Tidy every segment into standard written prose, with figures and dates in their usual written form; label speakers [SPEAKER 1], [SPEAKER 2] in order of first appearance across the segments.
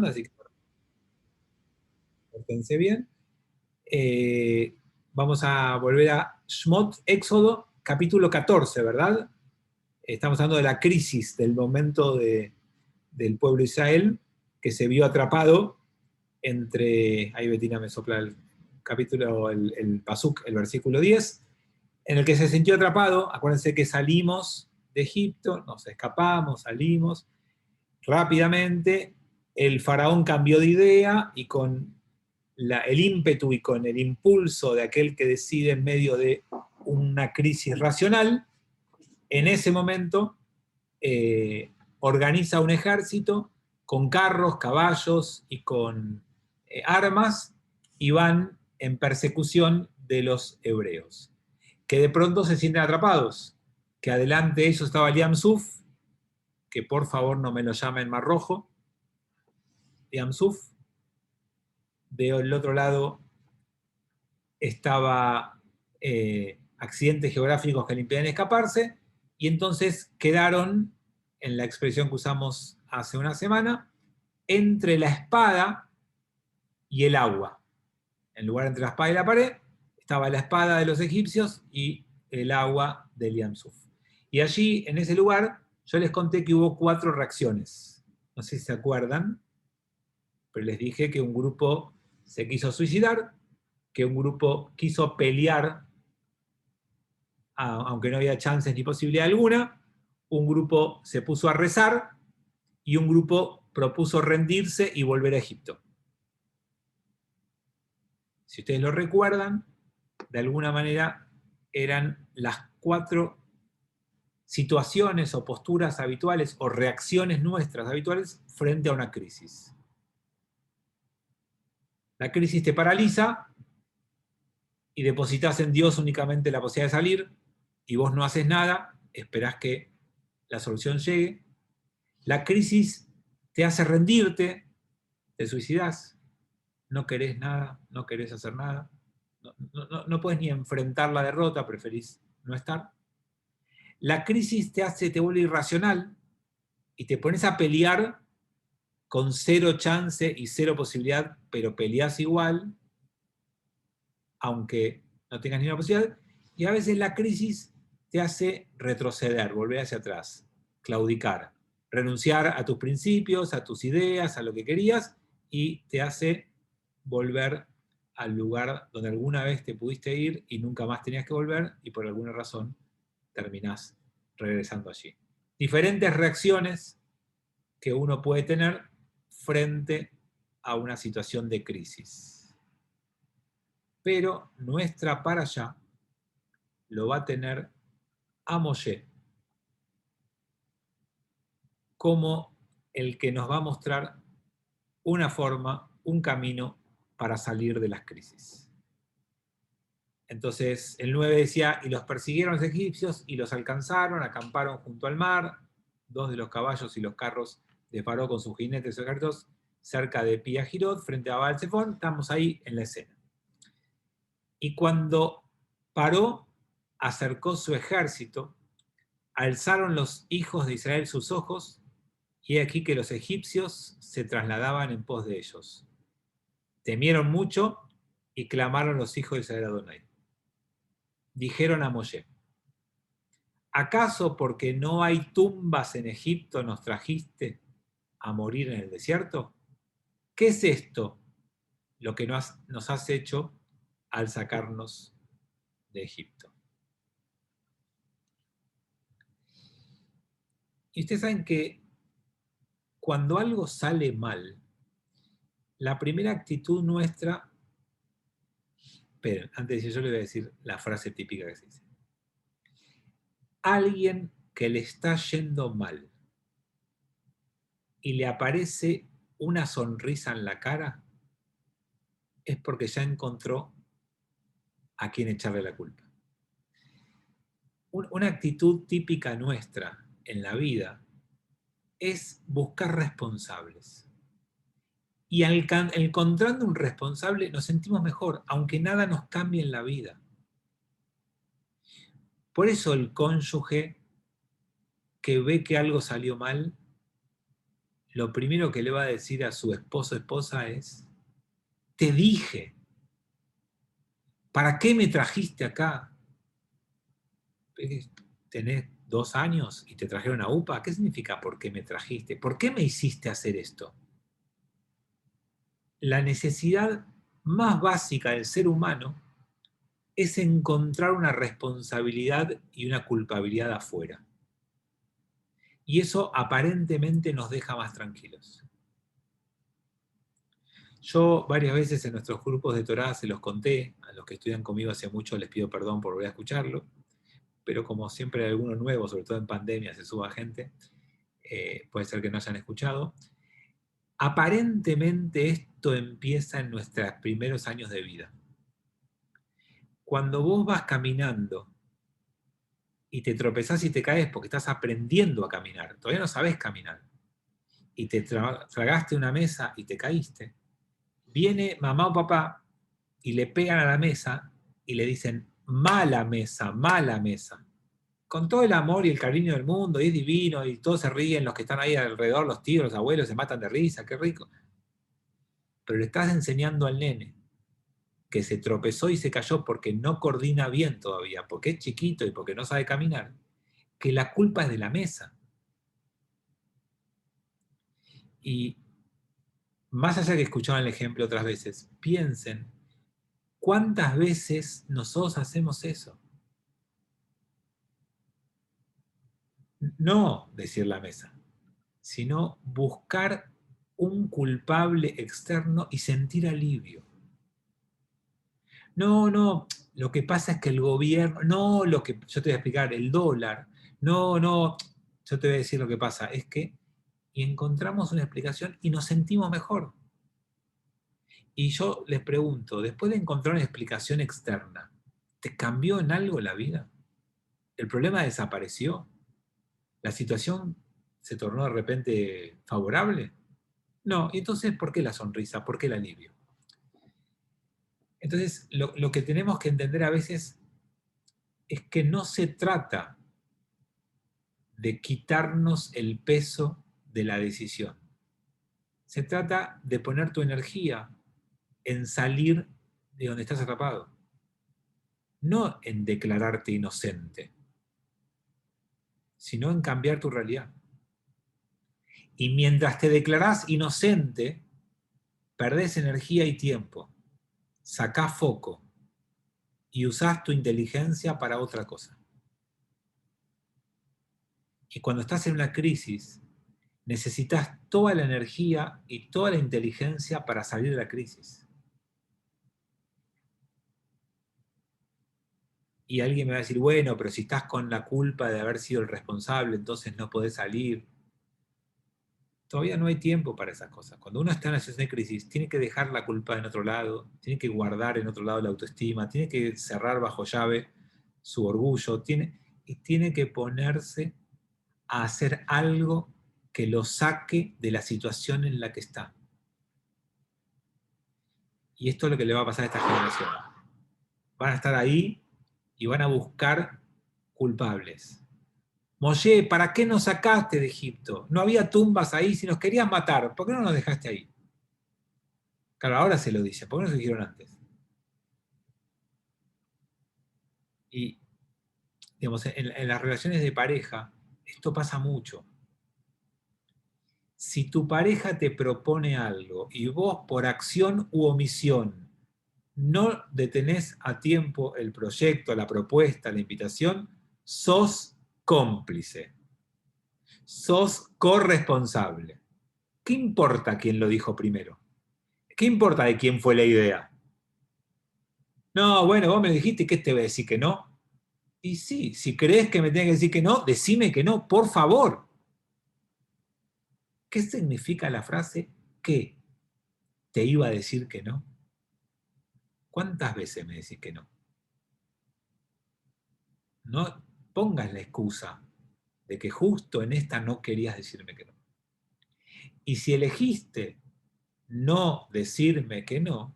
[SPEAKER 1] así que pórtense bien. Vamos a volver a Shmot, Éxodo, capítulo 14, ¿verdad? Estamos hablando de la crisis, del momento del pueblo de Israel, que se vio atrapado entre, ahí Betina me sopla el capítulo, el pasuk, el versículo 10, en el que se sintió atrapado. Acuérdense que salimos de Egipto, nos escapamos, salimos rápidamente, el faraón cambió de idea y con el ímpetu y con el impulso de aquel que decide en medio de una crisis racional, en ese momento organiza un ejército con carros, caballos y con armas, y van en persecución de los hebreos, que de pronto se sienten atrapados, que adelante de ellos estaba Liam Suf, que por favor no me lo llamen Mar Rojo, Liam Suf. Del otro lado estaba accidentes geográficos que le impiden escaparse, y entonces quedaron, en la expresión que usamos hace una semana, entre la espada y el agua. En lugar entre la espada y la pared, estaba la espada de los egipcios y el agua de Liam Suf. Y allí, en ese lugar, yo les conté que hubo 4 reacciones. No sé si se acuerdan, pero les dije que un grupo se quiso suicidar, que un grupo quiso pelear, aunque no había chances ni posibilidad alguna, un grupo se puso a rezar y un grupo propuso rendirse y volver a Egipto. Si ustedes lo recuerdan, de alguna manera eran las 4 situaciones o posturas habituales o reacciones nuestras habituales frente a una crisis. La crisis te paraliza y depositas en Dios únicamente la posibilidad de salir, y vos no haces nada, esperás que la solución llegue. La crisis te hace rendirte, te suicidás, no querés nada, no querés hacer nada, no podés ni enfrentar la derrota, preferís no estar. La crisis te vuelve irracional y te pones a pelear con 0 chance y 0 posibilidad, pero peleás igual, aunque no tengas ninguna posibilidad. Y a veces la crisis te hace retroceder, volver hacia atrás, claudicar, renunciar a tus principios, a tus ideas, a lo que querías, y te hace volver al lugar donde alguna vez te pudiste ir y nunca más tenías que volver, y por alguna razón terminás regresando allí. Diferentes reacciones que uno puede tener frente a una situación de crisis. Pero nuestra para allá lo va a tener a Moshe como el que nos va a mostrar una forma, un camino para salir de las crisis. Entonces el 9 decía, y los persiguieron los egipcios y los alcanzaron, acamparon junto al mar, 2 de los caballos y los carros de Faraón con sus jinetes y ejércitos cerca de Piyahirot, frente a Baal Zephón. Estamos ahí en la escena. Y cuando paró, acercó su ejército, alzaron los hijos de Israel sus ojos, y he aquí que los egipcios se trasladaban en pos de ellos. Temieron mucho y clamaron los hijos de Israel a Adonai. Dijeron a Moshe, ¿acaso porque no hay tumbas en Egipto nos trajiste a morir en el desierto? ¿Qué es esto lo que nos has hecho al sacarnos de Egipto? Y ustedes saben que cuando algo sale mal, la primera actitud nuestra, pero antes de eso yo le voy a decir la frase típica que se dice. Alguien que le está yendo mal y le aparece una sonrisa en la cara, es porque ya encontró a quien echarle la culpa. Una actitud típica nuestra en la vida es buscar responsables. Y encontrando un responsable nos sentimos mejor, aunque nada nos cambie en la vida. Por eso el cónyuge que ve que algo salió mal, lo primero que le va a decir a su esposo o esposa es, te dije, ¿para qué me trajiste acá? ¿Tenés 2 años y te trajeron a UPA? ¿Qué significa por qué me trajiste? ¿Por qué me hiciste hacer esto? La necesidad más básica del ser humano es encontrar una responsabilidad y una culpabilidad afuera. Y eso aparentemente nos deja más tranquilos. Yo varias veces en nuestros grupos de Torá se los conté, a los que estudian conmigo hace mucho les pido perdón por volver a escucharlo, pero como siempre hay alguno nuevo, sobre todo en pandemia se suba gente, puede ser que no hayan escuchado. Aparentemente esto empieza en nuestros primeros años de vida. Cuando vos vas caminando y te tropezás y te caes porque estás aprendiendo a caminar, todavía no sabés caminar, y te tragaste una mesa y te caíste, viene mamá o papá y le pegan a la mesa y le dicen, mala mesa, mala mesa. Con todo el amor y el cariño del mundo, y es divino, y todos se ríen, los que están ahí alrededor, los tíos, los abuelos, se matan de risa, qué rico. Pero le estás enseñando al nene que se tropezó y se cayó porque no coordina bien todavía, porque es chiquito y porque no sabe caminar, que la culpa es de la mesa. Y más allá que escuchaban el ejemplo otras veces, piensen cuántas veces nosotros hacemos eso. No decir la mesa, sino buscar un culpable externo y sentir alivio. No, no, lo que pasa es que el gobierno, no, lo que yo te voy a explicar, el dólar, no, no, yo te voy a decir lo que pasa, es que, y encontramos una explicación y nos sentimos mejor. Y yo les pregunto, después de encontrar una explicación externa, ¿te cambió en algo la vida? ¿El problema desapareció? ¿La situación se tornó de repente favorable? No, y entonces, ¿por qué la sonrisa? ¿Por qué el alivio? Entonces, lo que tenemos que entender a veces es que no se trata de quitarnos el peso de la decisión. Se trata de poner tu energía en salir de donde estás atrapado, no en declararte inocente, sino en cambiar tu realidad. Y mientras te declarás inocente, perdés energía y tiempo, sacás foco y usás tu inteligencia para otra cosa. Y cuando estás en una crisis, necesitas toda la energía y toda la inteligencia para salir de la crisis. Y alguien me va a decir, bueno, pero si estás con la culpa de haber sido el responsable, entonces no podés salir. Todavía no hay tiempo para esas cosas. Cuando uno está en una situación de crisis, tiene que dejar la culpa en otro lado, tiene que guardar en otro lado la autoestima, tiene que cerrar bajo llave su orgullo, y tiene que ponerse a hacer algo que lo saque de la situación en la que está. Y esto es lo que le va a pasar a esta generación. Van a estar ahí y van a buscar culpables. Moshe, ¿para qué nos sacaste de Egipto? No había tumbas ahí, si nos querías matar, ¿por qué no nos dejaste ahí? Claro, ahora se lo dice, ¿por qué no se dijeron antes? Y, digamos, en las relaciones de pareja, esto pasa mucho. Si tu pareja te propone algo y vos por acción u omisión no detenés a tiempo el proyecto, la propuesta, la invitación, sos cómplice, sos corresponsable. ¿Qué importa quién lo dijo primero? ¿Qué importa de quién fue la idea? No, bueno, vos me dijiste que te voy a decir que no. Y sí, si crees que me tenés que decir que no, decime que no, por favor. ¿Qué significa la frase que te iba a decir que no? ¿Cuántas veces me decís que no? No pongas la excusa de que justo en esta no querías decirme que no. Y si elegiste no decirme que no,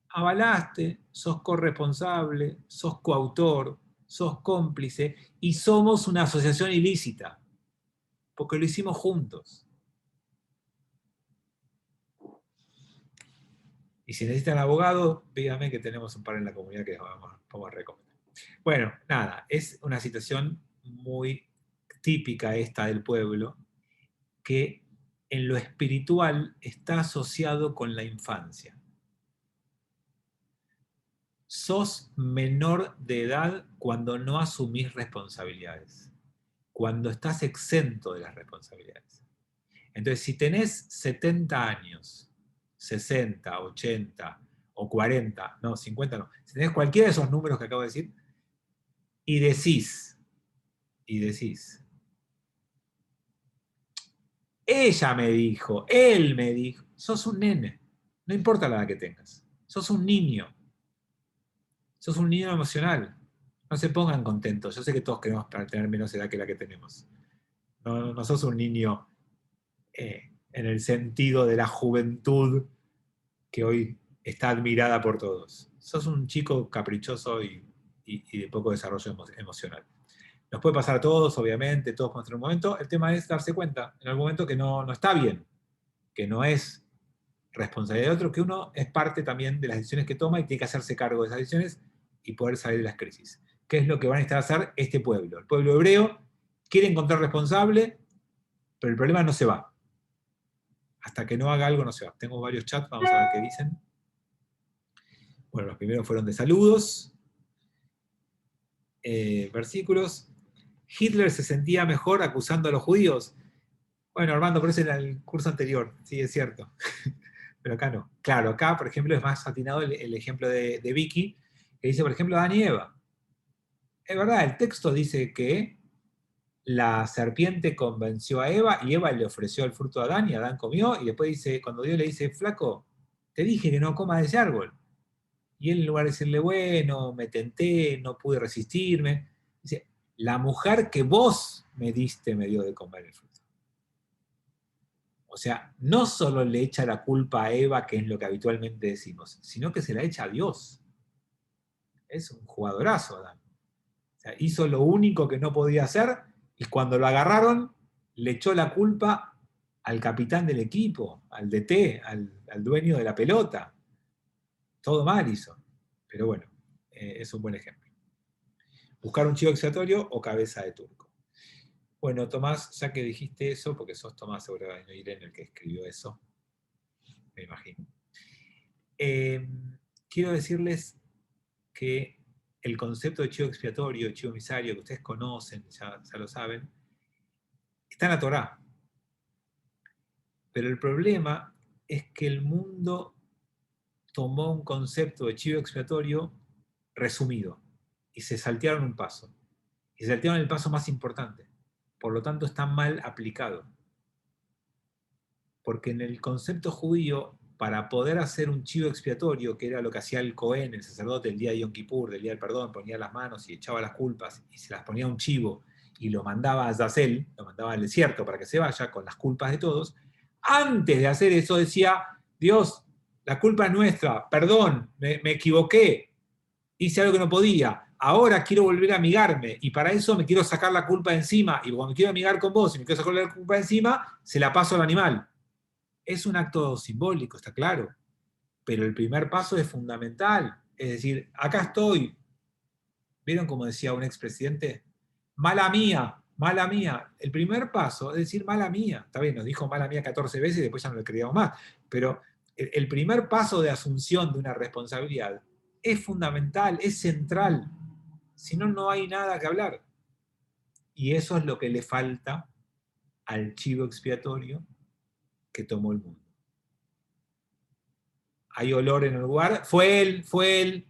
[SPEAKER 1] avalaste, sos corresponsable, sos coautor, sos cómplice y somos una asociación ilícita. porque lo hicimos juntos. Y si necesitan abogado, díganme que tenemos un par en la comunidad que vamos a recomendar. Bueno, nada, es una situación muy típica esta del pueblo, que en lo espiritual está asociado con la infancia. Sos menor de edad cuando no asumís responsabilidades, cuando estás exento de las responsabilidades. Entonces, si tenés 70 años, 60, 80 o 40, no, 50 no, si tenés cualquiera de esos números que acabo de decir, y decís, ella me dijo, él me dijo, sos un nene, no importa la edad que tengas, sos un niño emocional, no se pongan contentos, yo sé que todos queremos tener menos edad que la que tenemos, no sos un niño en el sentido de la juventud que hoy está admirada por todos. Sos un chico caprichoso y de poco desarrollo emocional. Nos puede pasar a todos, obviamente, todos podemos tener un momento. El tema es darse cuenta en algún momento que no está bien, que no es responsabilidad de otro, que uno es parte también de las decisiones que toma y tiene que hacerse cargo de esas decisiones y poder salir de las crisis. ¿Qué es lo que van a necesitar hacer este pueblo? El pueblo hebreo quiere encontrar responsable, pero el problema no se va. Hasta que no haga algo no se va. Tengo varios chats, vamos a ver qué dicen. Bueno, los primeros fueron de saludos. Versículos. Hitler se sentía mejor acusando a los judíos. Bueno, Armando, pero eso era el curso anterior, sí, es cierto. Pero acá no. Claro, acá, por ejemplo, es más atinado el ejemplo de Vicky, que dice, por ejemplo, Adán y Eva. Es verdad, el texto dice que la serpiente convenció a Eva y Eva le ofreció el fruto a Adán y Adán comió, y después dice, cuando Dios le dice, flaco, te dije que no comas de ese árbol. Y él, en lugar de decirle, bueno, me tenté, no pude resistirme, dice, la mujer que vos me diste me dio de comer el fruto. O sea, no solo le echa la culpa a Eva, que es lo que habitualmente decimos, sino que se la echa a Dios. Es un jugadorazo, Adán. O sea, hizo lo único que no podía hacer y cuando lo agarraron, le echó la culpa al capitán del equipo, al DT, al dueño de la pelota. Todo mal hizo. Pero bueno, es un buen ejemplo. Buscar un chivo expiatorio o cabeza de turco. Bueno, Tomás, ya que dijiste eso, porque sos Tomás seguramente Irene el que escribió eso, me imagino. Quiero decirles que el concepto de chivo expiatorio, chivo emisario, que ustedes conocen, ya lo saben, está en la Torá. Pero el problema es que el mundo tomó un concepto de chivo expiatorio resumido y se saltearon un paso. Y se saltearon el paso más importante. Por lo tanto, está mal aplicado. Porque en el concepto judío, para poder hacer un chivo expiatorio, que era lo que hacía el Cohen, el sacerdote, el día de Yom Kippur, del día del perdón, ponía las manos y echaba las culpas y se las ponía a un chivo y lo mandaba a Azazel, lo mandaba al desierto para que se vaya con las culpas de todos, antes de hacer eso decía, Dios, la culpa es nuestra, perdón, me equivoqué, hice algo que no podía, ahora quiero volver a amigarme y para eso me quiero sacar la culpa de encima y cuando me quiero amigar con vos y me quiero sacar la culpa de encima, se la paso al animal. Es un acto simbólico, está claro, pero el primer paso es fundamental. Es decir, acá estoy. ¿Vieron como decía un expresidente? Mala mía, mala mía. El primer paso es decir mala mía. Está bien, nos dijo mala mía 14 veces y después ya no le creíamos más. Pero el primer paso de asunción de una responsabilidad es fundamental, es central. Si no, no hay nada que hablar. Y eso es lo que le falta al chivo expiatorio que tomó el mundo. Hay olor en el lugar, fue él,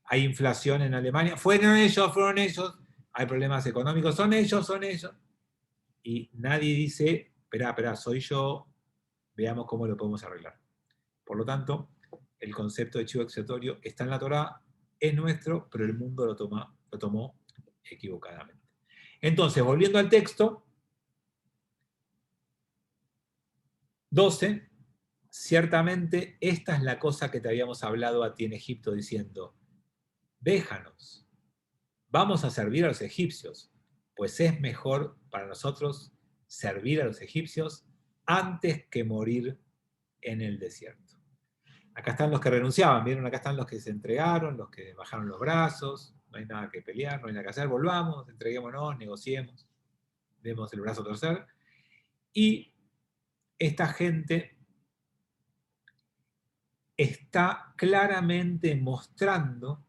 [SPEAKER 1] hay inflación en Alemania, fueron ellos, hay problemas económicos, son ellos, y nadie dice, espera, soy yo, veamos cómo lo podemos arreglar. Por lo tanto, el concepto de chivo expiatorio está en la Torá, es nuestro, pero el mundo lo tomó equivocadamente. Entonces, volviendo al texto, 12, ciertamente esta es la cosa que te habíamos hablado a ti en Egipto diciendo, déjanos, vamos a servir a los egipcios, pues es mejor para nosotros servir a los egipcios antes que morir en el desierto. Acá están los que renunciaban, ¿vieron? Acá están los que se entregaron, los que bajaron los brazos, no hay nada que pelear, no hay nada que hacer, volvamos, entreguémonos, negociemos, demos el brazo a torcer. Y esta gente está claramente mostrando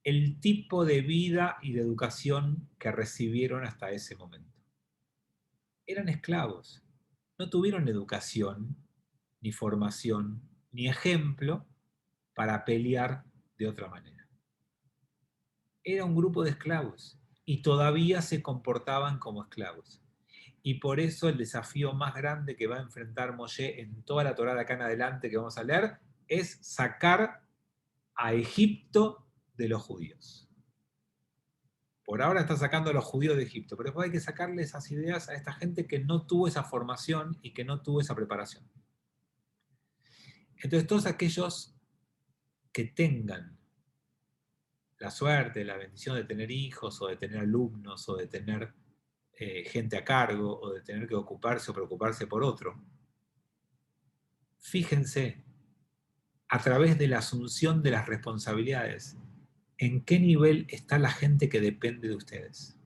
[SPEAKER 1] el tipo de vida y de educación que recibieron hasta ese momento. Eran esclavos, no tuvieron educación, ni formación, ni ejemplo para pelear de otra manera. Era un grupo de esclavos y todavía se comportaban como esclavos. Y por eso el desafío más grande que va a enfrentar Moshe en toda la Torá de acá en adelante que vamos a leer es sacar a Egipto de los judíos. Por ahora está sacando a los judíos de Egipto, pero después hay que sacarle esas ideas a esta gente que no tuvo esa formación y que no tuvo esa preparación. Entonces todos aquellos que tengan la suerte, la bendición de tener hijos o de tener alumnos o de tener gente a cargo o de tener que ocuparse o preocuparse por otro, fíjense a través de la asunción de las responsabilidades en qué nivel está la gente que depende de ustedes.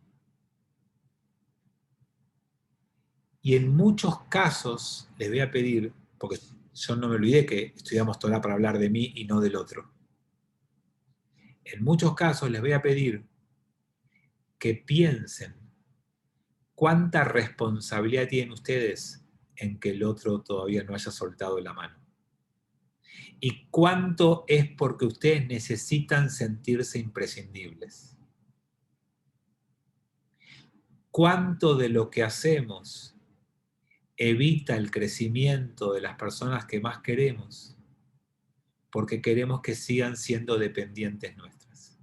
[SPEAKER 1] Y en muchos casos les voy a pedir, porque yo no me olvidé que estudiamos Torá para hablar de mí y no del otro. En muchos casos les voy a pedir que piensen cuánta responsabilidad tienen ustedes en que el otro todavía no haya soltado la mano. Y cuánto es porque ustedes necesitan sentirse imprescindibles. Cuánto de lo que hacemos evita el crecimiento de las personas que más queremos, porque queremos que sigan siendo dependientes nuestras.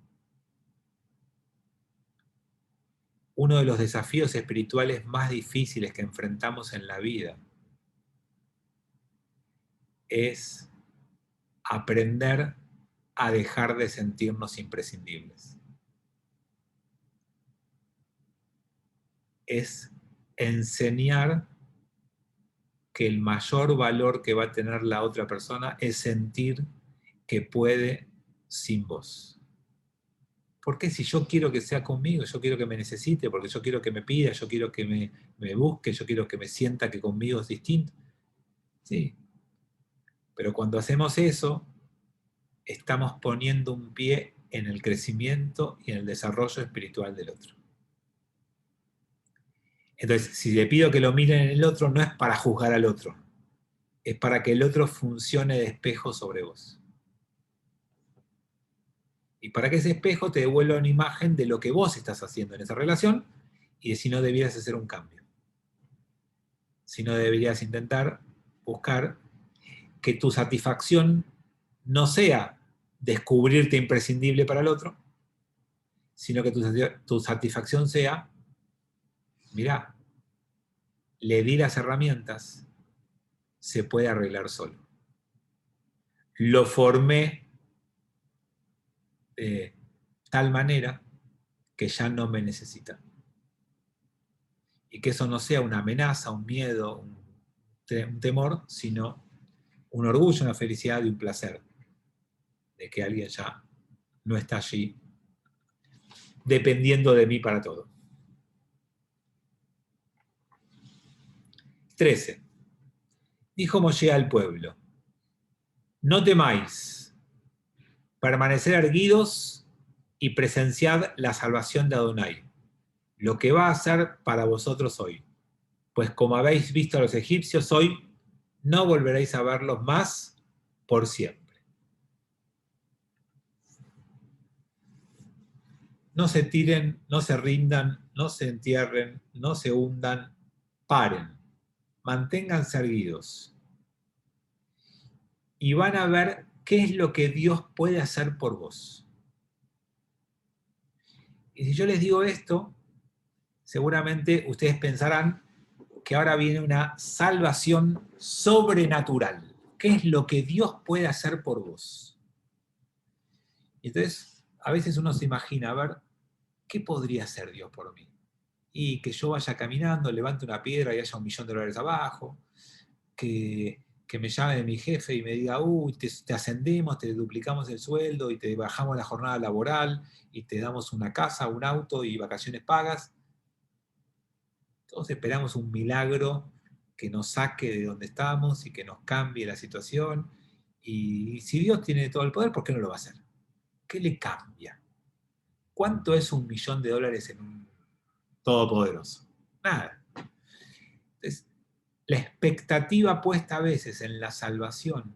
[SPEAKER 1] Uno de los desafíos espirituales más difíciles que enfrentamos en la vida es aprender a dejar de sentirnos imprescindibles. Es enseñar que el mayor valor que va a tener la otra persona es sentir que puede sin vos. Porque si yo quiero que sea conmigo, yo quiero que me necesite, porque yo quiero que me pida, yo quiero que me busque, yo quiero que me sienta que conmigo es distinto. Sí. Pero cuando hacemos eso, estamos poniendo un pie en el crecimiento y en el desarrollo espiritual del otro. Entonces, si le pido que lo miren en el otro, no es para juzgar al otro, es para que el otro funcione de espejo sobre vos. Y para que ese espejo te devuelva una imagen de lo que vos estás haciendo en esa relación y de si no debieras hacer un cambio. Si no deberías intentar buscar que tu satisfacción no sea descubrirte imprescindible para el otro, sino que tu satisfacción sea, mirá, le di las herramientas, se puede arreglar solo. Lo formé de tal manera que ya no me necesita. Y que eso no sea una amenaza, un miedo, un temor, sino un orgullo, una felicidad y un placer de que alguien ya no está allí dependiendo de mí para todo. 13. Dijo Moshe al pueblo: no temáis, permanecer erguidos y presenciad la salvación de Adonai, lo que va a hacer para vosotros hoy. Pues como habéis visto a los egipcios hoy, no volveréis a verlos más por siempre. No se tiren, no se rindan, no se entierren, no se hundan, paren, manténganse erguidos. Y van a ver qué es lo que Dios puede hacer por vos. Y si yo les digo esto, seguramente ustedes pensarán que ahora viene una salvación sobrenatural. ¿Qué es lo que Dios puede hacer por vos? Y entonces, a veces uno se imagina, a ver, ¿qué podría hacer Dios por mí? y que yo vaya caminando, levante una piedra y haya $1.000.000 abajo, que me llame mi jefe y me diga, uy, te ascendemos, te duplicamos el sueldo y te bajamos la jornada laboral y te damos una casa, un auto y vacaciones pagas. Todos esperamos un milagro que nos saque de donde estamos y que nos cambie la situación. Y si Dios tiene todo el poder, ¿por qué no lo va a hacer? ¿Qué le cambia? ¿Cuánto es $1.000.000 en un todopoderoso? Nada. Entonces, la expectativa puesta a veces en la salvación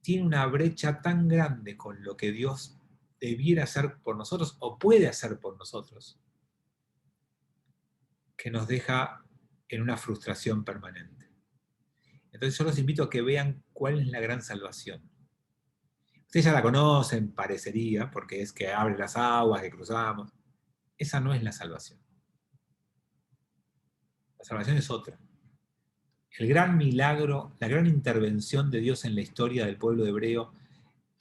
[SPEAKER 1] tiene una brecha tan grande con lo que Dios debiera hacer por nosotros o puede hacer por nosotros, que nos deja en una frustración permanente. Entonces yo los invito a que vean cuál es la gran salvación. Ustedes ya la conocen, parecería, porque es que abre las aguas, que cruzamos. Esa no es la salvación. La salvación es otra. El gran milagro, la gran intervención de Dios en la historia del pueblo hebreo,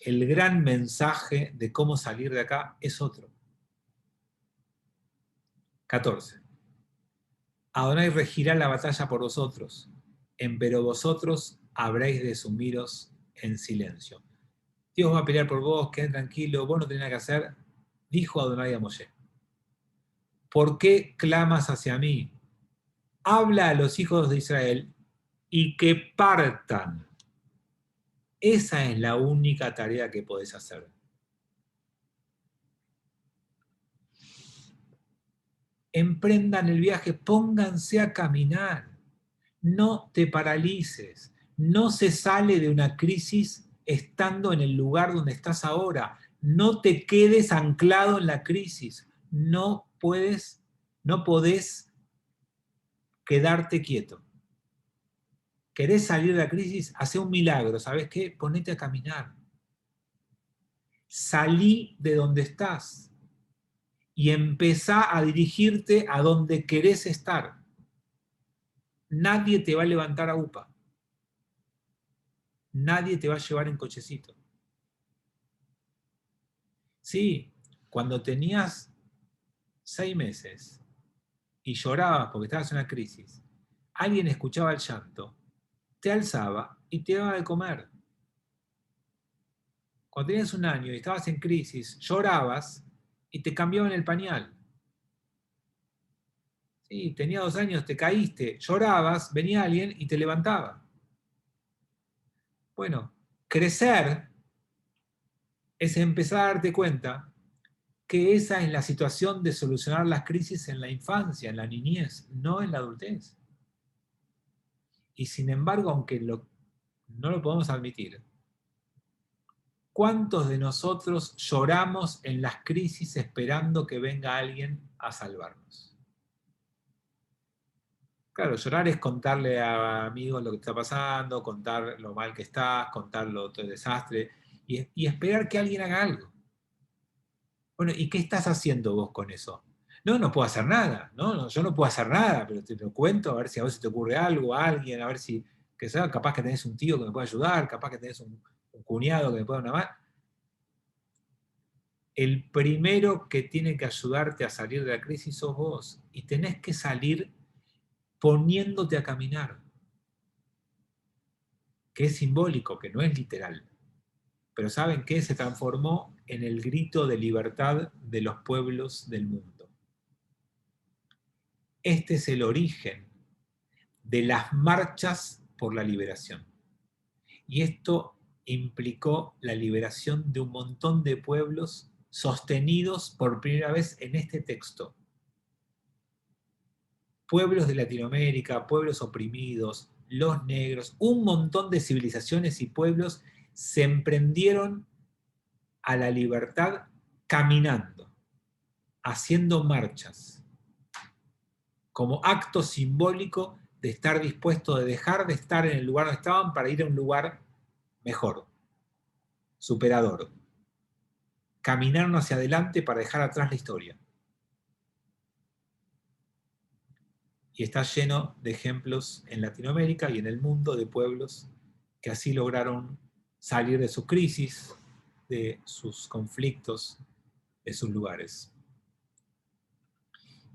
[SPEAKER 1] el gran mensaje de cómo salir de acá es otro. 14. Adonai regirá la batalla por vosotros, empero vosotros habréis de sumiros en silencio. Dios va a pelear por vos, queden tranquilos, vos no tenés nada que hacer, dijo Adonai a Moshe. ¿Por qué clamas hacia mí? Habla a los hijos de Israel y que partan. Esa es la única tarea que podés hacer. Emprendan el viaje, pónganse a caminar. No te paralices. No se sale de una crisis estando en el lugar donde estás ahora. No te quedes anclado en la crisis. No podés quedarte quieto. ¿Querés salir de la crisis? Hacé un milagro. ¿Sabés qué? Ponete a caminar. Salí de donde estás y empezá a dirigirte a donde querés estar. Nadie te va a levantar a UPA. Nadie te va a llevar en cochecito. Sí, cuando tenías 6 meses y llorabas porque estabas en una crisis, alguien escuchaba el llanto, te alzaba y te daba de comer. Cuando tenías 1 año y estabas en crisis, llorabas y te cambiaban el pañal. Sí, tenías 2 años, te caíste, llorabas, venía alguien y te levantaba. Bueno, crecer es empezar a darte cuenta que esa es la situación de solucionar las crisis en la infancia, en la niñez, no en la adultez. Y sin embargo, aunque no lo podemos admitir, ¿cuántos de nosotros lloramos en las crisis esperando que venga alguien a salvarnos? Claro, llorar es contarle a amigos lo que está pasando, contar lo mal que estás, contar todo el desastre y esperar que alguien haga algo. Bueno, ¿y qué estás haciendo vos con eso? No, no puedo hacer nada, no, yo no puedo hacer nada, pero te lo cuento a ver si a vos se te ocurre algo, a alguien, a ver si, que sea, capaz que tenés un tío que me pueda ayudar, capaz que tenés un cuñado que me pueda dar una mano. El primero que tiene que ayudarte a salir de la crisis sos vos, y tenés que salir poniéndote a caminar, que es simbólico, que no es literal. Pero ¿saben qué? Se transformó en el grito de libertad de los pueblos del mundo. Este es el origen de las marchas por la liberación. Y esto implicó la liberación de un montón de pueblos sostenidos por primera vez en este texto. Pueblos de Latinoamérica, pueblos oprimidos, los negros, un montón de civilizaciones y pueblos se emprendieron a la libertad caminando, haciendo marchas, como acto simbólico de estar dispuesto de dejar de estar en el lugar donde estaban para ir a un lugar mejor, superador. Caminaron hacia adelante para dejar atrás la historia. Y está lleno de ejemplos en Latinoamérica y en el mundo de pueblos que así lograron salir de su crisis, de sus conflictos, de sus lugares.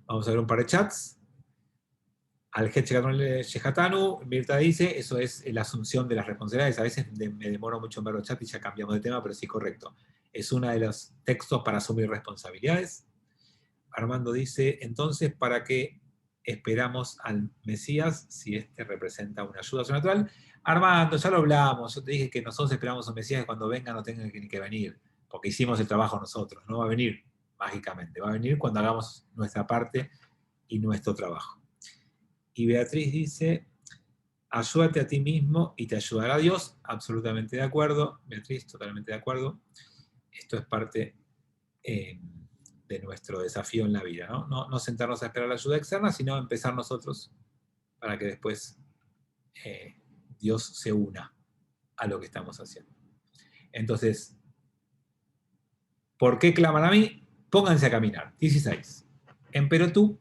[SPEAKER 1] Vamos a ver un par de chats. Al Shehatanu, Mirta dice, eso es la asunción de las responsabilidades. A veces me demoro mucho en ver los chats y ya cambiamos de tema, pero sí, correcto. Es uno de los textos para asumir responsabilidades. Armando dice, entonces, ¿para qué esperamos al Mesías si este representa una ayuda sobrenatural? Armando, ya lo hablamos, yo te dije que nosotros esperamos a un Mesías que cuando venga no tenga ni que venir, porque hicimos el trabajo nosotros, no va a venir mágicamente, va a venir cuando hagamos nuestra parte y nuestro trabajo. Y Beatriz dice, ayúdate a ti mismo y te ayudará Dios. Absolutamente de acuerdo, Beatriz, totalmente de acuerdo. Esto es parte de nuestro desafío en la vida, ¿no? No sentarnos a esperar la ayuda externa, sino empezar nosotros para que después Dios se una a lo que estamos haciendo. Entonces, ¿por qué claman a mí? Pónganse a caminar. 16. Empero tú,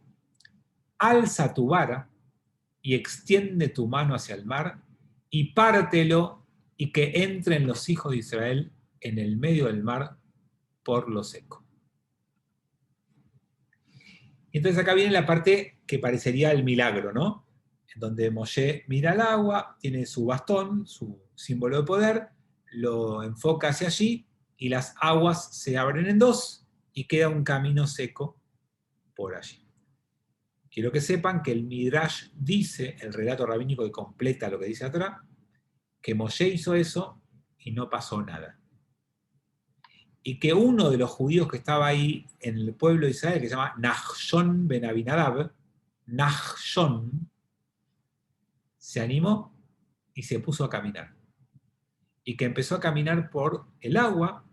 [SPEAKER 1] alza tu vara y extiende tu mano hacia el mar y pártelo y que entren los hijos de Israel en el medio del mar por lo seco. Y entonces acá viene la parte que parecería el milagro, ¿no? En donde Moshe mira el agua, tiene su bastón, su símbolo de poder, lo enfoca hacia allí y las aguas se abren en dos y queda un camino seco por allí. Quiero que sepan que el Midrash dice, el relato rabínico que completa lo que dice atrás, que Moshe hizo eso y no pasó nada. Y que uno de los judíos que estaba ahí en el pueblo de Israel, que se llama Nachshon ben Abinadab, Nachshon, se animó y se puso a caminar. Y que empezó a caminar por el agua,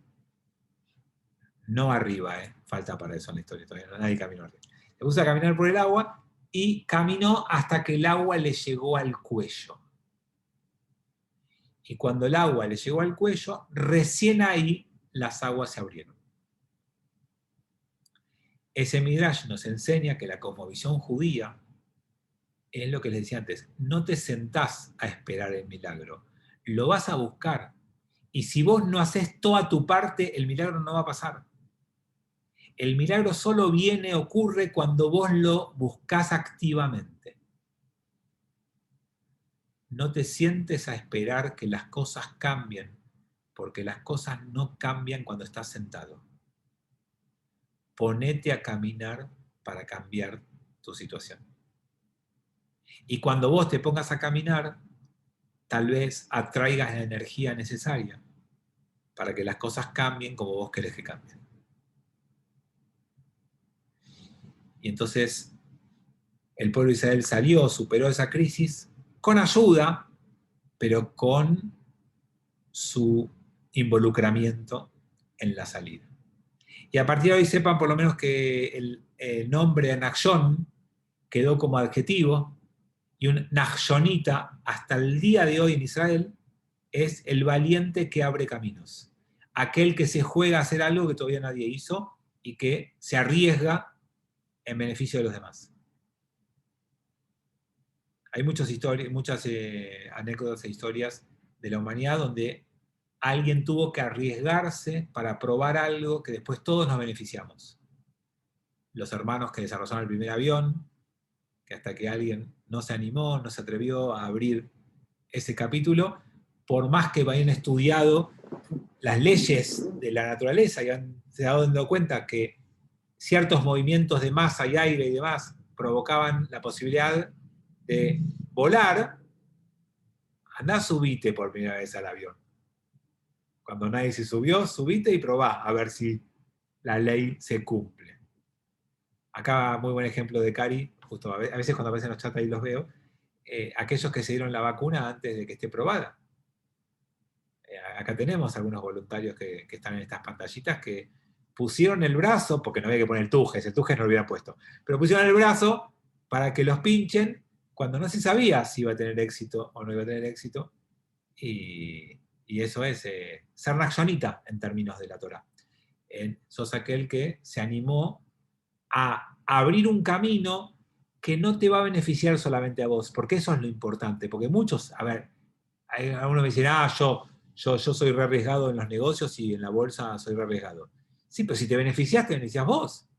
[SPEAKER 1] no arriba, falta para eso en la historia, todavía nadie caminó arriba. Se puso a caminar por el agua y caminó hasta que el agua le llegó al cuello. Y cuando el agua le llegó al cuello, recién ahí las aguas se abrieron. Ese Midrash nos enseña que la cosmovisión judía es lo que les decía antes, no te sentás a esperar el milagro, lo vas a buscar. Y si vos no haces toda tu parte, el milagro no va a pasar. El milagro solo ocurre cuando vos lo buscás activamente. No te sientes a esperar que las cosas cambien, porque las cosas no cambian cuando estás sentado. Ponete a caminar para cambiar tu situación. Y cuando vos te pongas a caminar, tal vez atraigas la energía necesaria para que las cosas cambien como vos querés que cambien. Y entonces el pueblo de Israel salió, superó esa crisis con ayuda, pero con su involucramiento en la salida. Y a partir de hoy sepan por lo menos que el nombre de Nachshon quedó como adjetivo, y un Nachshonita hasta el día de hoy en Israel es el valiente que abre caminos. Aquel que se juega a hacer algo que todavía nadie hizo y que se arriesga en beneficio de los demás. Hay muchas anécdotas e historias de la humanidad donde alguien tuvo que arriesgarse para probar algo que después todos nos beneficiamos. Los hermanos que desarrollaron el primer avión, que hasta que alguien no se animó, no se atrevió a abrir ese capítulo, por más que hayan estudiado las leyes de la naturaleza y se han dado cuenta que ciertos movimientos de masa y aire y demás provocaban la posibilidad de volar, andá, subite por primera vez al avión. Cuando nadie se subió, subite y probá a ver si la ley se cumple. Acá muy buen ejemplo de Cari, justo a veces cuando aparecen los chats ahí los veo, aquellos que se dieron la vacuna antes de que esté probada. Acá tenemos algunos voluntarios que están en estas pantallitas que pusieron el brazo, porque no había que poner el tuje no lo hubieran puesto, pero pusieron el brazo para que los pinchen cuando no se sabía si iba a tener éxito o no iba a tener éxito, y eso es ser nachshonita en términos de la Torá. Sos aquel que se animó a abrir un camino que no te va a beneficiar solamente a vos, porque eso es lo importante, porque muchos, a ver, algunos me dicen, yo soy re arriesgado en los negocios y en la bolsa soy re arriesgado. Sí, pero si te beneficias vos.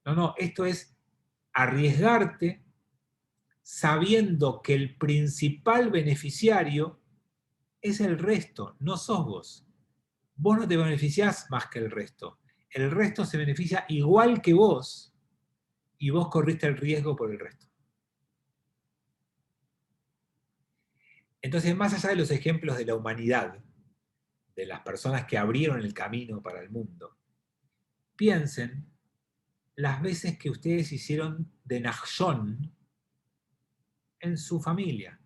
[SPEAKER 1] No, esto es arriesgarte sabiendo que el principal beneficiario es el resto, no sos vos. Vos no te beneficiás más que el resto. El resto se beneficia igual que vos y vos corriste el riesgo por el resto. Entonces, más allá de los ejemplos de la humanidad, de las personas que abrieron el camino para el mundo, piensen las veces que ustedes hicieron de Nachshon en su familia,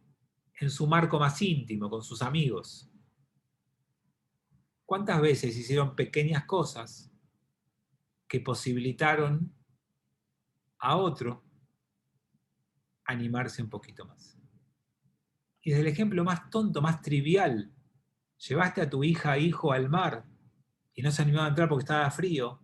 [SPEAKER 1] en su marco más íntimo, con sus amigos. ¿Cuántas veces hicieron pequeñas cosas que posibilitaron a otro animarse un poquito más? Y desde el ejemplo más tonto, más trivial, llevaste a tu hija, hijo al mar y no se animaba a entrar porque estaba frío,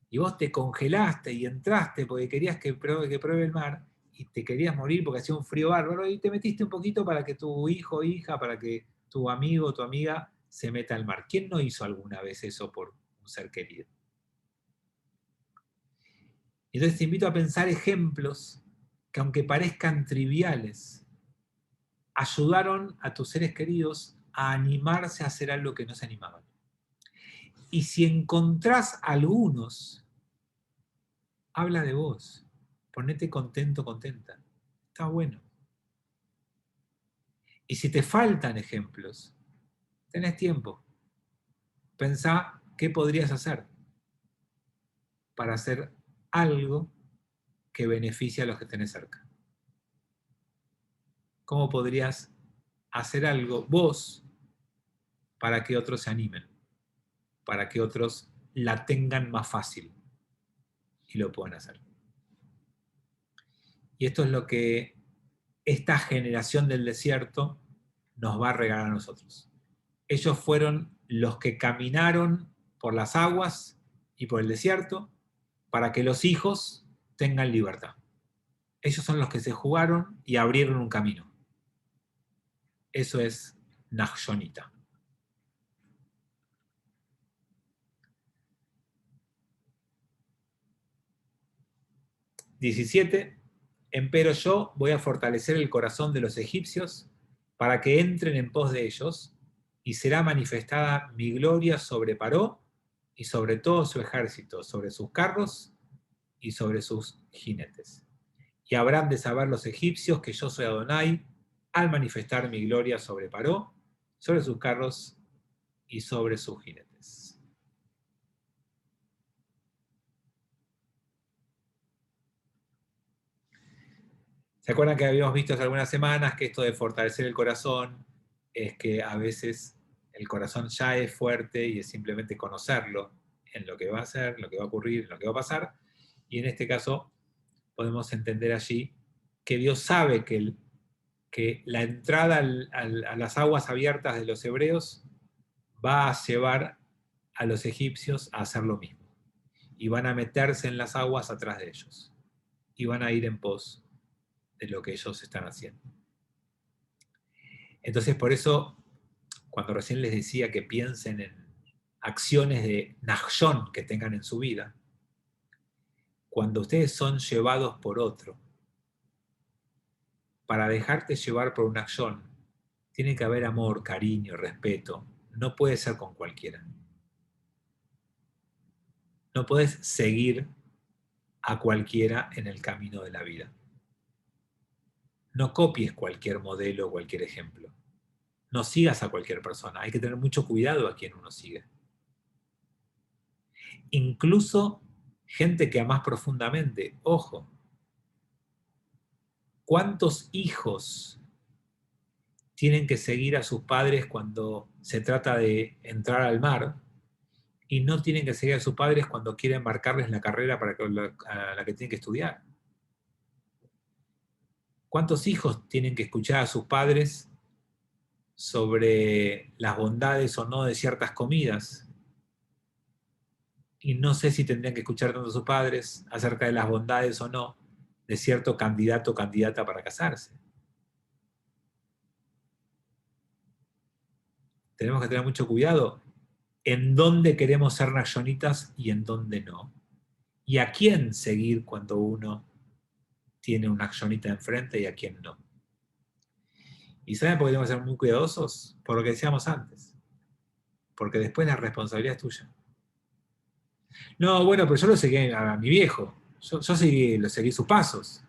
[SPEAKER 1] y vos te congelaste y entraste porque querías que pruebe el mar, y te querías morir porque hacía un frío bárbaro, y te metiste un poquito para que tu hijo o hija, para que tu amigo o tu amiga se meta al mar. ¿Quién no hizo alguna vez eso por un ser querido? Entonces te invito a pensar ejemplos que, aunque parezcan triviales, ayudaron a tus seres queridos a animarse a hacer algo que no se animaban. Y si encontrás algunos, habla de vos. Ponete contento, contenta. Está bueno. Y si te faltan ejemplos, tenés tiempo. Pensá qué podrías hacer para hacer algo que beneficie a los que tenés cerca. ¿Cómo podrías hacer algo vos para que otros se animen? Para que otros la tengan más fácil y lo puedan hacer. Y esto es lo que esta generación del desierto nos va a regalar a nosotros. Ellos fueron los que caminaron por las aguas y por el desierto para que los hijos tengan libertad. Ellos son los que se jugaron y abrieron un camino. Eso es Nachshonita. (17) Empero yo voy a fortalecer el corazón de los egipcios para que entren en pos de ellos, y será manifestada mi gloria sobre Paró y sobre todo su ejército, sobre sus carros y sobre sus jinetes. Y habrán de saber los egipcios que yo soy Adonai, al manifestar mi gloria sobre Paró, sobre sus carros y sobre sus jinetes. ¿Se acuerdan que habíamos visto hace algunas semanas que esto de fortalecer el corazón es que a veces el corazón ya es fuerte y es simplemente conocerlo en lo que va a hacer, en lo que va a ocurrir, en lo que va a pasar? Y en este caso podemos entender allí que Dios sabe que la entrada a las aguas abiertas de los hebreos va a llevar a los egipcios a hacer lo mismo. Y van a meterse en las aguas atrás de ellos. Y van a ir en pos de lo que ellos están haciendo. Entonces, por eso, cuando recién les decía que piensen en acciones de Nachshon que tengan en su vida, cuando ustedes son llevados por otro, para dejarte llevar por un Nachshon, tiene que haber amor, cariño, respeto. No puede ser con cualquiera. No puedes seguir a cualquiera en el camino de la vida. No copies cualquier modelo o cualquier ejemplo. No sigas a cualquier persona. Hay que tener mucho cuidado a quien uno sigue. Incluso gente que amás profundamente. Ojo, ¿cuántos hijos tienen que seguir a sus padres cuando se trata de entrar al mar, y no tienen que seguir a sus padres cuando quieren marcarles la carrera a la que tienen que estudiar? ¿Cuántos hijos tienen que escuchar a sus padres sobre las bondades o no de ciertas comidas? Y no sé si tendrían que escuchar tanto a sus padres acerca de las bondades o no de cierto candidato o candidata para casarse. Tenemos que tener mucho cuidado en dónde queremos ser nachshonitas y en dónde no. Y a quién seguir cuando uno tiene una accionita enfrente y a quién no. ¿Y saben por qué tenemos que ser muy cuidadosos? Por lo que decíamos antes. Porque después la responsabilidad es tuya. No, bueno, pero yo lo seguí a mi viejo. Yo lo seguí sus pasos.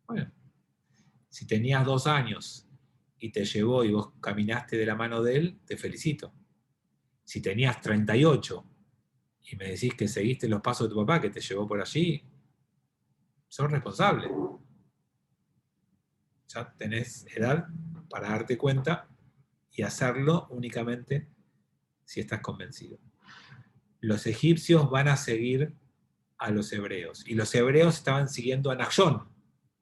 [SPEAKER 1] Bueno, si tenías 2 años y te llevó y vos caminaste de la mano de él, te felicito. Si tenías 38 y me decís que seguiste los pasos de tu papá que te llevó por allí, sos responsable. Ya tenés edad para darte cuenta y hacerlo únicamente si estás convencido. Los egipcios van a seguir a los hebreos, y los hebreos estaban siguiendo a Nachshon.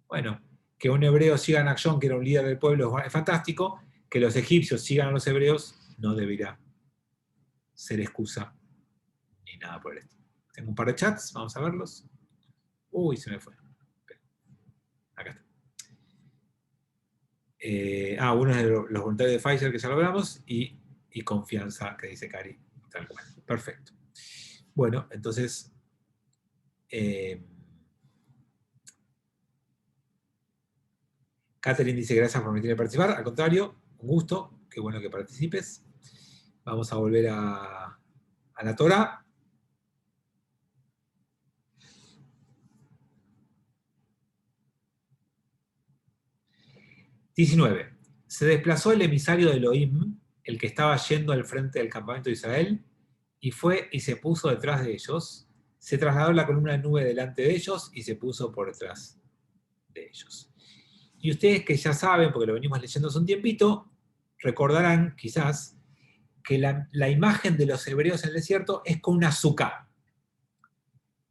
[SPEAKER 1] Bueno, que un hebreo siga a Nachshon, que era un líder del pueblo, es fantástico. Que los egipcios sigan a los hebreos no debería ser excusa ni nada por el estilo. Tengo un par de chats, vamos a verlos. Uy, se me fue. Acá está. Uno es de los voluntarios de Pfizer, que ya lo hablamos, y confianza, que dice Cari, tal cual. Perfecto. Bueno, entonces, Catherine dice gracias por permitirme participar. Al contrario, un gusto, qué bueno que participes. Vamos a volver a la Torá. (19) Se desplazó el emisario de Elohim, el que estaba yendo al frente del campamento de Israel, y fue y se puso detrás de ellos. Se trasladó la columna de nube delante de ellos y se puso por detrás de ellos. Y ustedes que ya saben, porque lo venimos leyendo hace un tiempito, recordarán quizás que la imagen de los hebreos en el desierto es con una azúcar.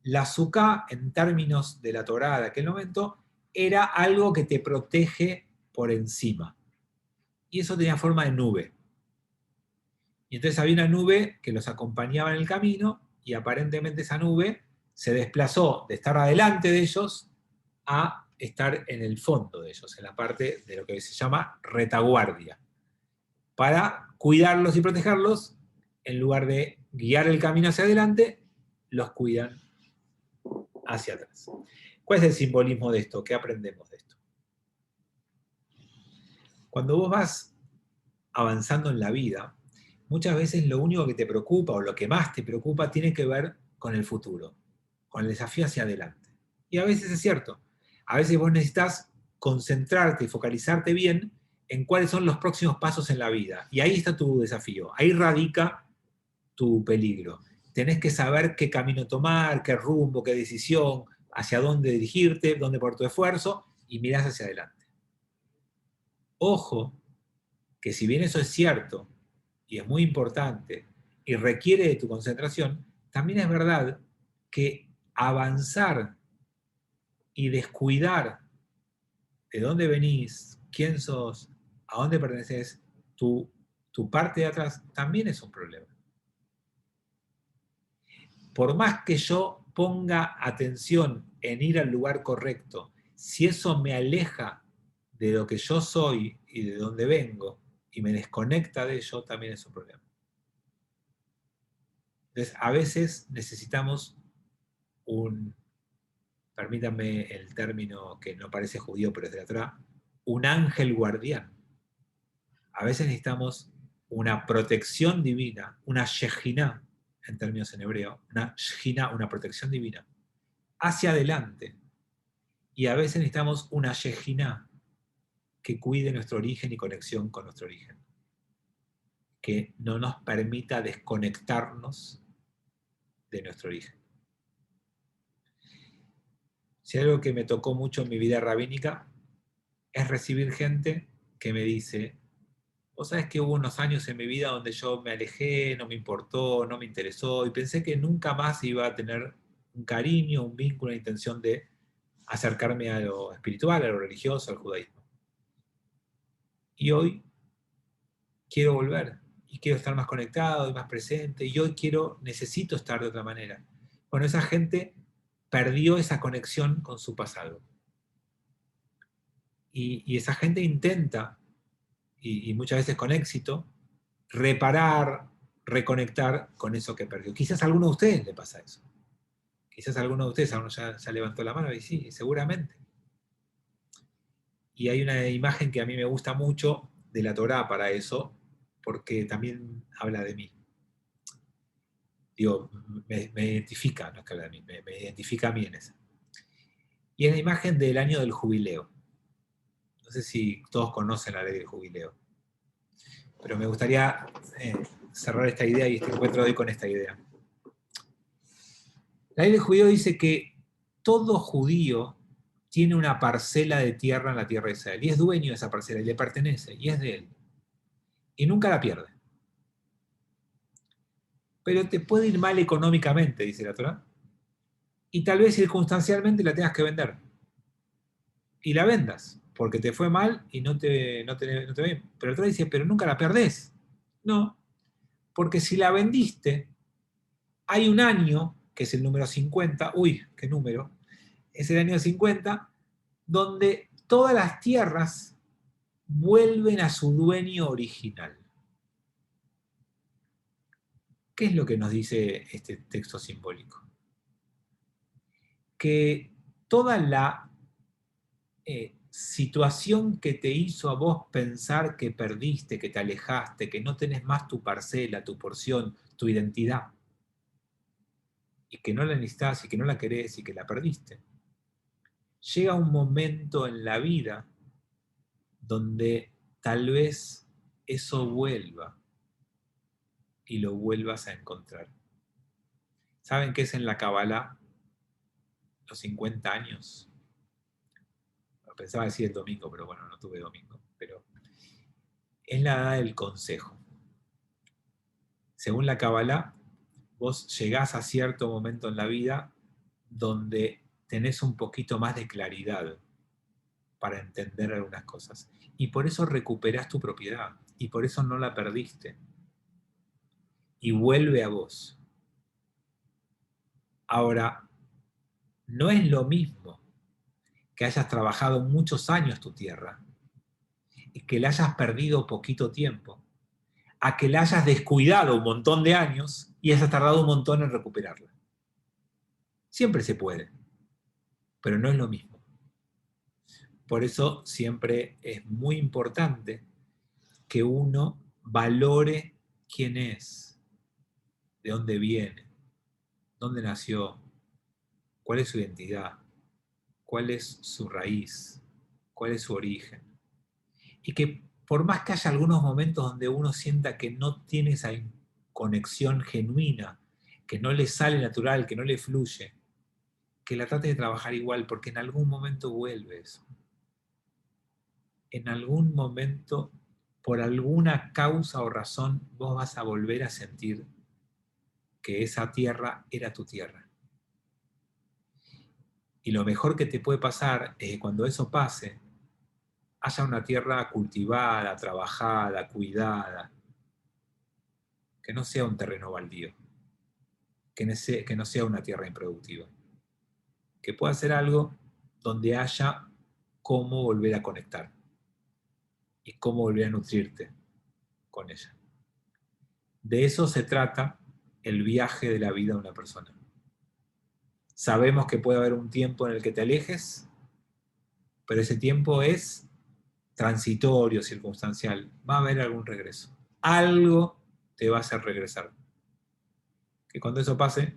[SPEAKER 1] La azúcar, en términos de la Torá de aquel momento, era algo que te protege por encima. Y eso tenía forma de nube. Y entonces había una nube que los acompañaba en el camino, y aparentemente esa nube se desplazó de estar adelante de ellos a estar en el fondo de ellos, en la parte de lo que se llama retaguardia, para cuidarlos y protegerlos. En lugar de guiar el camino hacia adelante, los cuidan hacia atrás. ¿Cuál es el simbolismo de esto? ¿Qué aprendemos de esto? Cuando vos vas avanzando en la vida, muchas veces lo único que te preocupa, o lo que más te preocupa, tiene que ver con el futuro, con el desafío hacia adelante. Y a veces es cierto. A veces vos necesitas concentrarte y focalizarte bien en cuáles son los próximos pasos en la vida. Y ahí está tu desafío, ahí radica tu peligro. Tenés que saber qué camino tomar, qué rumbo, qué decisión, hacia dónde dirigirte, dónde poner tu esfuerzo, y mirás hacia adelante. Ojo, que si bien eso es cierto, y es muy importante, y requiere de tu concentración, también es verdad que avanzar y descuidar de dónde venís, quién sos, a dónde perteneces, tu parte de atrás, también es un problema. Por más que yo ponga atención en ir al lugar correcto, si eso me aleja de lo que yo soy y de dónde vengo, y me desconecta de ello, también es un problema. Entonces, a veces necesitamos permítanme el término que no parece judío, pero es de atrás, un ángel guardián. A veces necesitamos una protección divina, una shejiná, en términos en hebreo, una shejiná, una protección divina, hacia adelante. Y a veces necesitamos una shejiná que cuide nuestro origen y conexión con nuestro origen, que no nos permita desconectarnos de nuestro origen. Si algo que me tocó mucho en mi vida rabínica es recibir gente que me dice: vos sabés que hubo unos años en mi vida donde yo me alejé, no me importó, no me interesó, y pensé que nunca más iba a tener un cariño, un vínculo, una intención de acercarme a lo espiritual, a lo religioso, al judaísmo. Y hoy quiero volver, y quiero estar más conectado y más presente, y hoy necesito estar de otra manera. Bueno, esa gente perdió esa conexión con su pasado. Y esa gente intenta, y muchas veces con éxito, reparar, reconectar con eso que perdió. Quizás a alguno de ustedes le pasa eso. Quizás alguno de ustedes aún ya levantó la mano y sí, seguramente. Y hay una imagen que a mí me gusta mucho de la Torá para eso, porque también habla de mí. Digo, me identifica, no es que habla de mí, me identifica a mí en esa. Y es la imagen del año del jubileo. No sé si todos conocen la ley del jubileo, pero me gustaría cerrar esta idea y este encuentro de hoy con esta idea. La ley del jubileo dice que todo judío tiene una parcela de tierra en la tierra de Israel, y es dueño de esa parcela, y le pertenece, y es de él. Y nunca la pierde. Pero te puede ir mal económicamente, dice la Torá, y tal vez circunstancialmente la tengas que vender. Y la vendas, porque te fue mal y no te va bien. Pero la Torá dice, pero nunca la perdés. No, porque si la vendiste, hay un año, que es el número 50, uy, qué número, es el año 50, donde todas las tierras vuelven a su dueño original. ¿Qué es lo que nos dice este texto simbólico? Que toda la situación que te hizo a vos pensar que perdiste, que te alejaste, que no tenés más tu parcela, tu porción, tu identidad, y que no la necesitas y que no la querés y que la perdiste, llega un momento en la vida donde tal vez eso vuelva y lo vuelvas a encontrar. ¿Saben qué es en la Kabbalah los 50 años? Pensaba decir el domingo, pero bueno, no tuve domingo. Pero es la edad del consejo. Según la Kabbalah, vos llegás a cierto momento en la vida donde tenés un poquito más de claridad para entender algunas cosas. Y por eso recuperás tu propiedad. Y por eso no la perdiste. Y vuelve a vos. Ahora, no es lo mismo que hayas trabajado muchos años tu tierra y que la hayas perdido poquito tiempo, a que la hayas descuidado un montón de años y hayas tardado un montón en recuperarla. Siempre se puede, pero no es lo mismo. Por eso siempre es muy importante que uno valore quién es, de dónde viene, dónde nació, cuál es su identidad, cuál es su raíz, cuál es su origen. Y que por más que haya algunos momentos donde uno sienta que no tiene esa conexión genuina, que no le sale natural, que no le fluye, que la trate de trabajar igual, porque en algún momento vuelve eso. En algún momento, por alguna causa o razón, vos vas a volver a sentir que esa tierra era tu tierra. Y lo mejor que te puede pasar es que cuando eso pase, haya una tierra cultivada, trabajada, cuidada, que no sea un terreno baldío, que no sea una tierra improductiva, que pueda ser algo donde haya cómo volver a conectar y cómo volver a nutrirte con ella. De eso se trata el viaje de la vida de una persona. Sabemos que puede haber un tiempo en el que te alejes, pero ese tiempo es transitorio, circunstancial. Va a haber algún regreso. Algo te va a hacer regresar. Que cuando eso pase,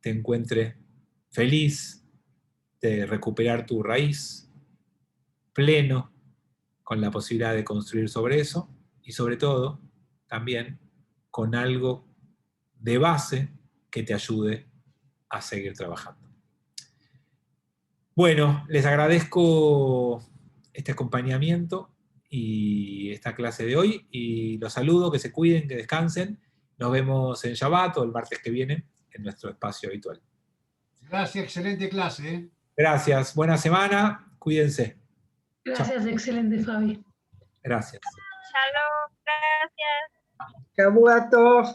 [SPEAKER 1] te encuentres feliz de recuperar tu raíz, pleno, con la posibilidad de construir sobre eso, y sobre todo, también, con algo de base que te ayude a seguir trabajando. Bueno, les agradezco este acompañamiento y esta clase de hoy, y los saludo, que se cuiden, que descansen. Nos vemos en Shabbat o el martes que viene en nuestro espacio habitual.
[SPEAKER 2] Gracias, excelente clase.
[SPEAKER 1] Gracias, buena semana, cuídense.
[SPEAKER 3] Gracias, chao. Excelente, Fabi.
[SPEAKER 1] Gracias.
[SPEAKER 4] Shalom, gracias.
[SPEAKER 5] Shabu Tov.